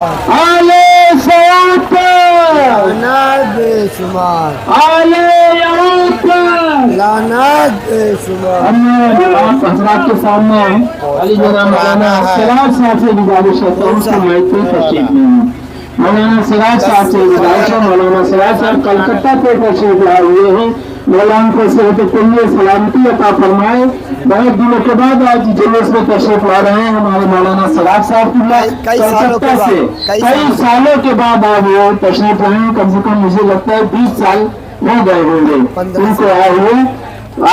آلے سعود پر لعنت بے شمار، آلے یعقوب پر لعنت بے شمار۔ ہم آپ حضرات کے سامنے علی جناب مولانا سراج صاحب سے گزارش ہے تو ان سے مائک پہ تشریف لیں۔ مولانا سراج صاحب سے گزارش ہے، مولانا سراج صاحب کلکتہ پہ تشریف لائے ہوئے ہیں، مولانا کو صحت کلیہ سلامتی عطا فرمائے۔ بہت دنوں کے بعد آج جلوس میں تشریف لا رہے ہیں ہمارے مولانا سراج صاحب کی کلکتہ سے کئی سالوں کے بعد آج وہ تشریف لائے ہیں، کم سے کم مجھے لگتا ہے 20 سال ہو گئے ہوں گے ان کو آئے ہوئے۔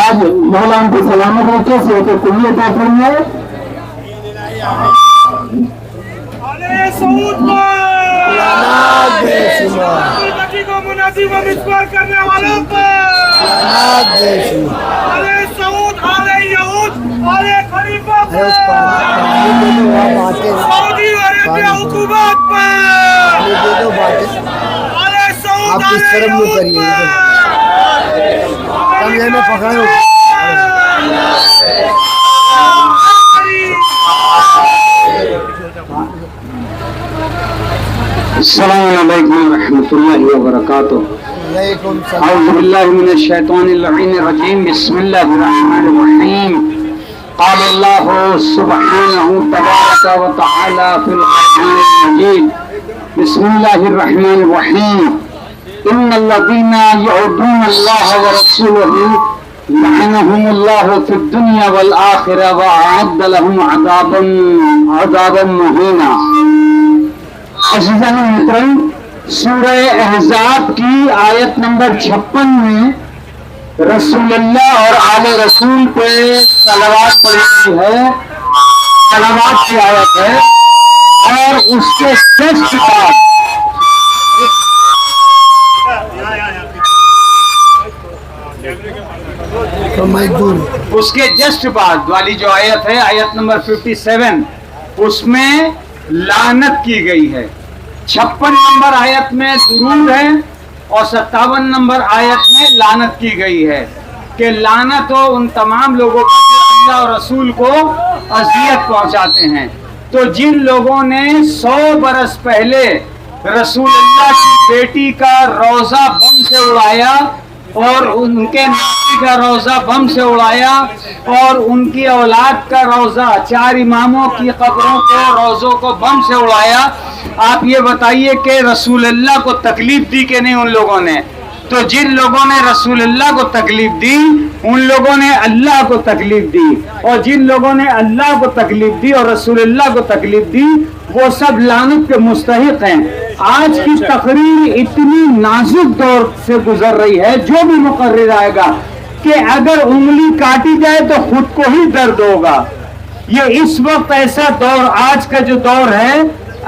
آج مولانا کو سلامت رکھے، صحت کلیہ عطا فرمائے۔ آلے سعود پر لعنت بے شمار، بچی کو مناسب و مسپار کرنے والوں پر لعنت بے شمار۔ آلے سعود، آلے یہود، آلے خلیفہ ہے اس پر پانی دے دو ہم آتے ہیں، سعودی عربیہ حکومت پر پانی دے دو باتیں آلے سعود، آپ اس آلے طرف میں یہود کریے پر کم یہ میں پکڑے ہو۔ السلام علیکم ورحمۃ اللہ وبرکاتہ۔ علیکم السلام۔ اعوذ باللہ من الشیطان اللعین الرجیم، بسم اللہ الرحمن الرحیم۔ قال اللہ سبحانہ تبارک و تعالی فی القرآن المجید، بسم اللہ الرحمن الرحیم۔ ان الذین یعبدون اللہ ورسولہ لعنهم اللہ فی الدنیا والآخرہ وأعد لهم عذابا مہینا۔ عزیزان محترم، سورہ احزاب کی آیت نمبر 56 میں رسول اللہ اور آل رسول پہ صلوات پڑھی گئی ہے، صلوات کی آیت ہے، اور اس کے جسٹ بعد اس کے جسٹ بعد والی جو آیت ہے، آیت نمبر 57، اس میں لعنت کی گئی ہے۔ 56 نمبر آیت میں درود ہے اور 57 نمبر آیت میں لعنت کی گئی ہے کہ لعنت ہو ان تمام لوگوں پر جو اللہ اور رسول کو اذیت پہنچاتے ہیں۔ تو جن لوگوں نے 100 برس پہلے رسول اللہ کی بیٹی کا روزہ بم سے اڑایا اور ان کے ناتی کا روزہ بم سے اڑایا اور ان کی اولاد کا روزہ، 4 اماموں کی قبروں کو، روزوں کو بم سے اڑایا، آپ یہ بتائیے کہ رسول اللہ کو تکلیف دی کہ نہیں ان لوگوں نے؟ تو جن لوگوں نے رسول اللہ کو تکلیف دی ان لوگوں نے اللہ کو تکلیف دی، اور جن لوگوں نے اللہ کو تکلیف دی اور رسول اللہ کو تکلیف دی وہ سب لعنت کے مستحق ہیں۔ آج کی تقریر اتنی نازک دور سے گزر رہی ہے، جو بھی مقرر آئے گا کہ اگر انگلی کاٹی جائے تو خود کو ہی درد ہوگا۔ یہ اس وقت ایسا دور، آج کا جو دور ہے،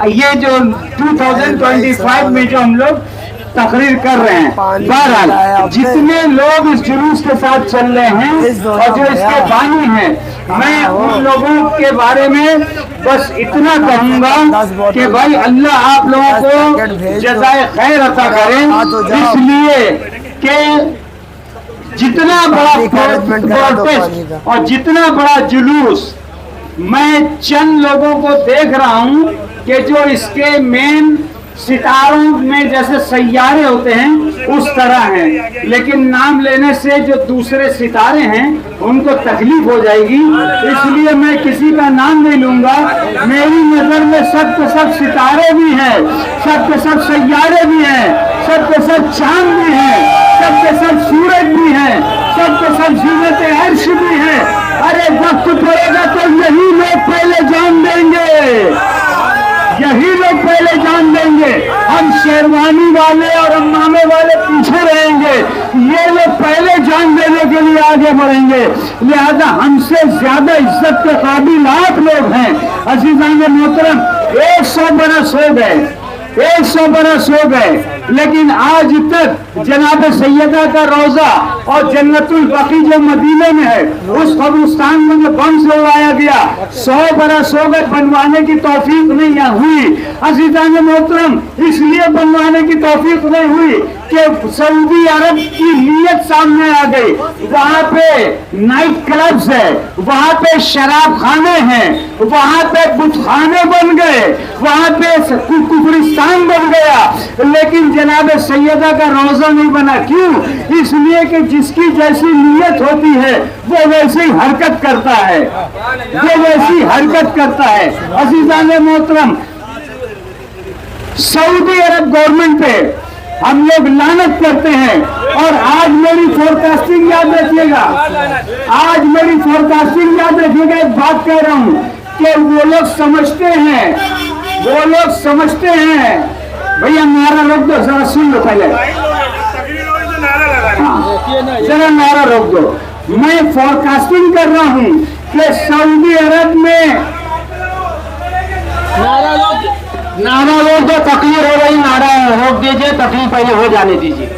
یہ جو 2025 میں جو ہم لوگ تقریر کر رہے ہیں، بہرحال جتنے لوگ اس جلوس کے ساتھ چل رہے ہیں اور جو اس کے بانی ہیں، میں ان لوگوں کے بارے میں بس اتنا کہوں گا کہ بھائی اللہ آپ لوگوں کو جزائے خیر عطا کریں، اس لیے کہ جتنا بڑا پروٹیسٹ اور جتنا بڑا جلوس، میں چند لوگوں کو دیکھ رہا ہوں کہ جو اس کے مین ستاروں میں جیسے سیارے ہوتے ہیں اس طرح ہیں، لیکن نام لینے سے جو دوسرے ستارے ہیں ان کو تکلیف ہو جائے گی، اس لیے میں کسی کا نام نہیں لوں گا۔ میری نظر میں سب کے سب ستارے بھی ہیں، سب کے سب سیارے بھی ہیں، سب کے سب چاند بھی ہیں، سب کے سب سورج بھی ہیں، سب کے سب زینت عرش بھی ہیں۔ ارے وقت پڑے گا تو یہی لوگ پہلے جان دیں گے، یہی لوگ پہلے جان دیں گے، ہم شیروانی والے اور امامے والے پیچھے رہیں گے، یہ لوگ پہلے جان دینے کے لیے آگے بڑھیں گے۔ لہذا ہم سے زیادہ عزت کے قابل آپ لوگ ہیں۔ عزیزان محترم، 100 برس ہو گئے، 100 बरस हो गए, लेकिन आज तक जनाब सैयदा का रोजा और जन्नतुल बकी जो मदीने में है उस कब्रिस्तान में जो बम से उड़ाया गया 100 बरस हो गए, बनवाने की तौफीक नहीं हुई। अज़ीज़ान मोहतरम, इसलिए बनवाने की तौफीक नहीं हुई कि सऊदी अरब की नीयत सामने आ गई। वहां पे नाइट क्लब्स है, वहां पे शराब खाने हैं, वहां पे बुतखाने बन गए, वहां पे कुफरिस्तान बन गया, लेकिन जनाब सैयदा का रोजा नहीं बना। क्यों? इसलिए कि जिसकी जैसी नीयत होती है वो वैसी हरकत करता है, वो वैसी हरकत करता है। अज़ीज़ान मोहतरम, सऊदी अरब गवर्नमेंट पे हम लोग लानत करते हैं। और आज मेरी फोरकास्टिंग याद रखिएगा, आज मेरी फोरकास्टिंग याद रखिएगा, एक बात कह रहा हूं कि वो लोग समझते हैं, वो लोग समझते हैं। भैया नारा रोक दो, जरा सुन लो पहले, हाँ, जरा नारा रोक दो। मैं फोरकास्टिंग कर रहा हूं कि सऊदी अरब में नारा रोक दो, तकलीफ हो रही, नारा रोक दीजिए, तकलीफ पहले हो जाने दीजिए।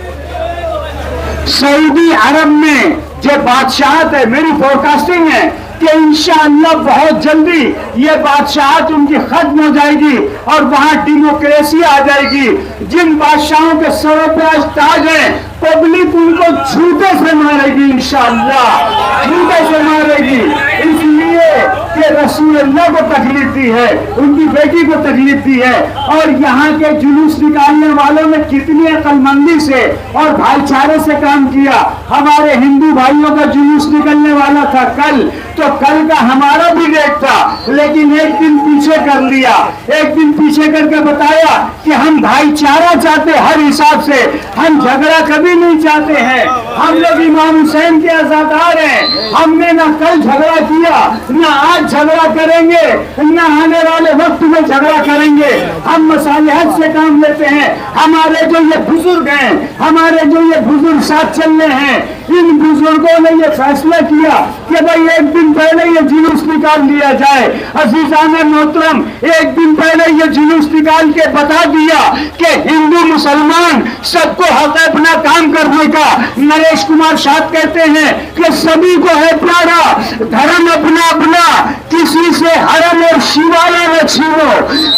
सऊदी अरब में जो बादशाहत है, मेरी फोरकास्टिंग है कि इंशाअल्लाह बहुत जल्दी ये बादशाहत उनकी खत्म हो जाएगी और वहां डेमोक्रेसी आ जाएगी। जिन बादशाहों के सरों पे आज ताज है, पब्लिक उनको झूठे से मारेगी, इंशाअल्लाह झूठे से मारेगी। इसलिए कि रसूल अल्लाह को तकलीफ दी है, उनकी बेटी को तकलीफ दी है। और यहाँ के जुलूस निकालने वालों ने कितनी अक्लमंदी से और भाईचारे से काम किया। हमारे हिंदू भाइयों का जुलूस निकलने वाला था कल, तो कल का हमारा भी डेट था, लेकिन एक दिन पीछे कर लिया, एक दिन पीछे करके बताया कि हम भाईचारा चाहते, हर हिसाब से हम झगड़ा कभी नहीं चाहते हैं। हम लोग इमाम हुसैन के आज़ादार हैं, हमने ना कल झगड़ा किया, ना आज झगड़ा करेंगे, ना आने वाले वक्त में झगड़ा करेंगे। हम मसालिहत से काम लेते हैं। हमारे जो ये बुजुर्ग हैं, हमारे जो ये बुजुर्ग साथ चलने हैं, इन बुजुर्गों ने ये फैसला किया कि भाई एक दिन पहले ये जुलूस निकाल लिया जाए। अज़ीज़ान मोहतरम, एक दिन पहले ये जुलूस निकाल के बता दिया कि हिंदू मुसलमान सबको हक है अपना काम करने का। नरेश कुमार साहब कहते हैं कि सभी को है प्यारा धर्म अपना अपना, किसी से हरम और शिवाला न छीनो।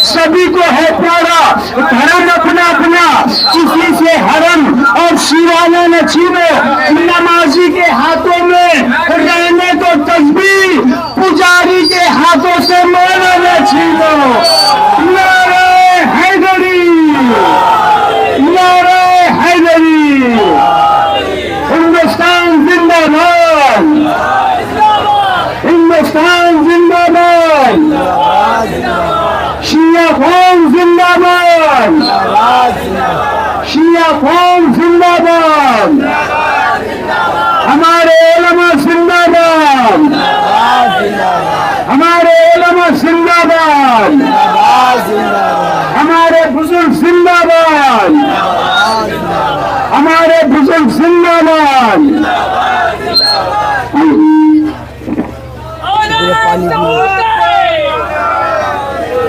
सभी को है प्यारा धर्म अपना अपना, किसी से हरम और शिवाला न छीनो। नमाजी के हाथों में रहने को तस्बीह, पुजारी के हाथों से माला न छीनो। नारे हैदरी, नारे हैदरी, हिंदुस्तान जिंदाबाद, हिंदुस्तान जिंदाबाद, शिया कौम जिंदाबाद, शिया कौम जिंदाबाद, हमारे उलमा जिंदाबाद, हमारे उलमा जिंदाबाद, हमारे बुजुर्ग जिंदाबाद, हमारे बुजुर्ग जिंदाबाद।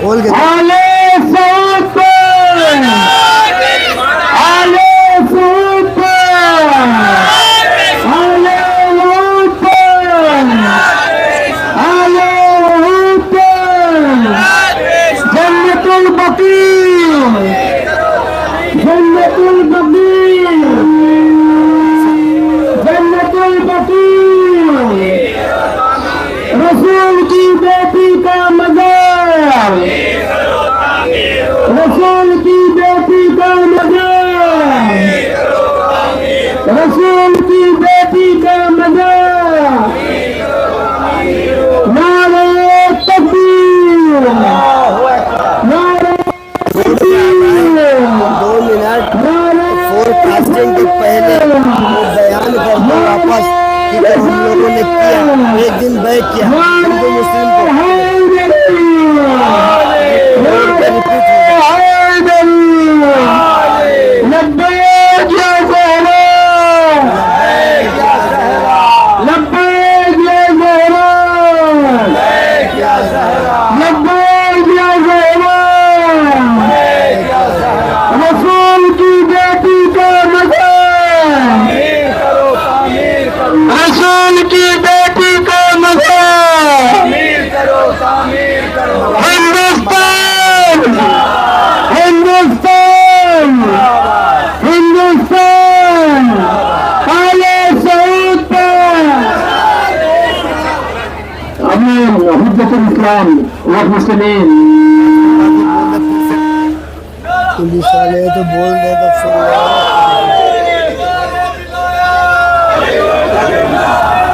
बोल के आले सऊद पर, आले सऊद पर, आले सऊद पर, आले सऊद पर, जन्नतुल बकी, जन्नतुल बकी, जन्नतुल बकी, रसूल की बेटी का मज़ार, रसूल की बेटी का मज़ार, रसूल की बेटी का मज़ार। नारे तकबीर, नारे तकबीर, 2 मिनट फोरकास्टिंग के पहले वो बयान कर दो वापस कि जब हम लोगों ने किया, एक दिन बैठ किया हिंदू मुस्लिम को والمسلمين पुलिस वाले तो बोल दे तो सुन लो।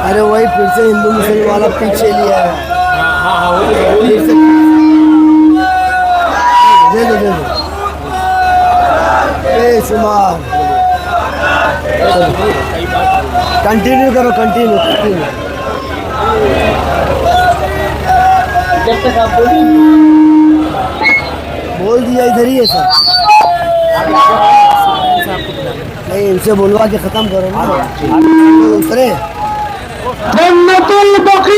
अरे वही फिर से हिंदू मुस्लिम वाला पीछे लिया है। फिर से दे दो बेशुमार। कंटिन्यू करो कंटिन्यू। बोल दिया इधर ही है सर। नहीं इनसे बोलवा के खत्म करो ना दूसरे। जन्नतुल बकी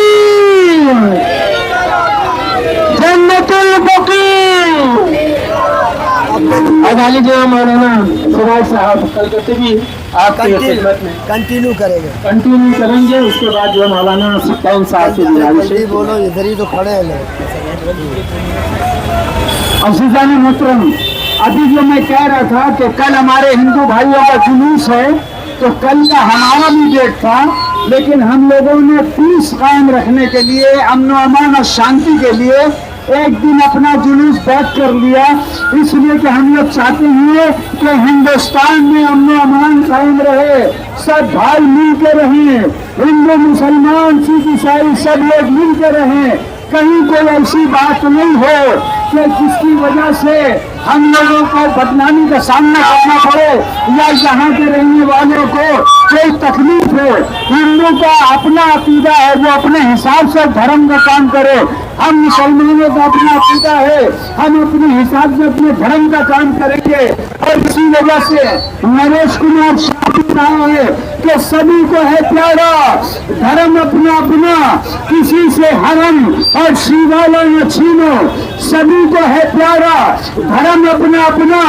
अदाली जो मौलाना सिराज साहब कलकत्ते भी आपकी खिदमत में कंटिन्यू करेंगे। कंटिन्यू करेंगे। उसके बाद जो मौलाना सुल्तान साहब से गुजारिश है। जल्दी बोलो इधर ही तो खड़े हैं लोग। अज़ीज़ान मोहतरम, अभी जो मैं कह रहा था कि कल हमारे हिंदू भाइयों का जुलूस है, तो कल का हमारा भी डेट था, लेकिन हम लोगों ने पीस कायम रखने के लिए, अमन व अमान और शांति के लिए एक दिन अपना जुलूस बैक कर लिया, इसलिए कि हम लोग चाहते हैं कि हिंदुस्तान में अमन व अमान कायम रहे, सब भाई मिल के रहें, हिंदू मुसलमान सिख ईसाई सब लोग मिल के रहें। कहीं कोई ऐसी बात नहीं हो कि जिसकी वजह से हम लोगों को बदनामी का सामना करना पड़े या यहाँ के रहने वालों को कोई तकलीफ हो। हिंदू का अपना अकीदा है, वो अपने हिसाब से धर्म का काम करे। हम मुसलमानों का अपना अकीदा है, हम अपने हिसाब से अपने धर्म का काम करेंगे। और इसी वजह से नरेश कुमार कहा है कि सभी को है प्यारा धर्म अपना अपना, किसी से हरम और शिवाला न छीनो। सभी को है प्यारा धर्म अपना अपना,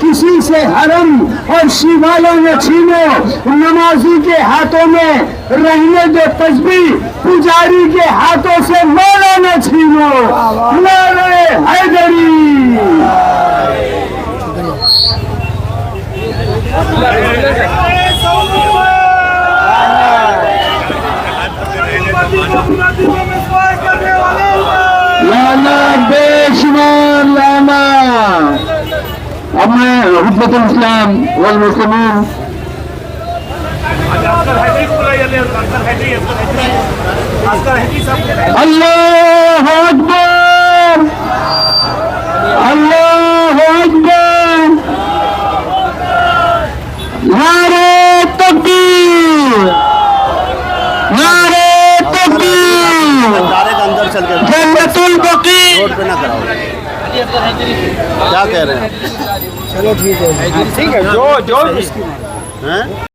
किसी से हरम और शिवाला न छीनो। नमाजी के हाथों में रहने दो तस्बीह, पुजारी के हाथों से मौला न छीनो। नारे हैदरी। लाना बेशुमार लाना। अब मैं हुज्जतुल इस्लाम वल मुस्लिमीन अल्लाह अकबर अल्लाह अकबर। नारे तकबीर नारे तकबीर। जन्नतुल बकी। रोड पे ना कराओ। क्या कह रहे हैं? चलो ठीक है ठीक है जो हैं?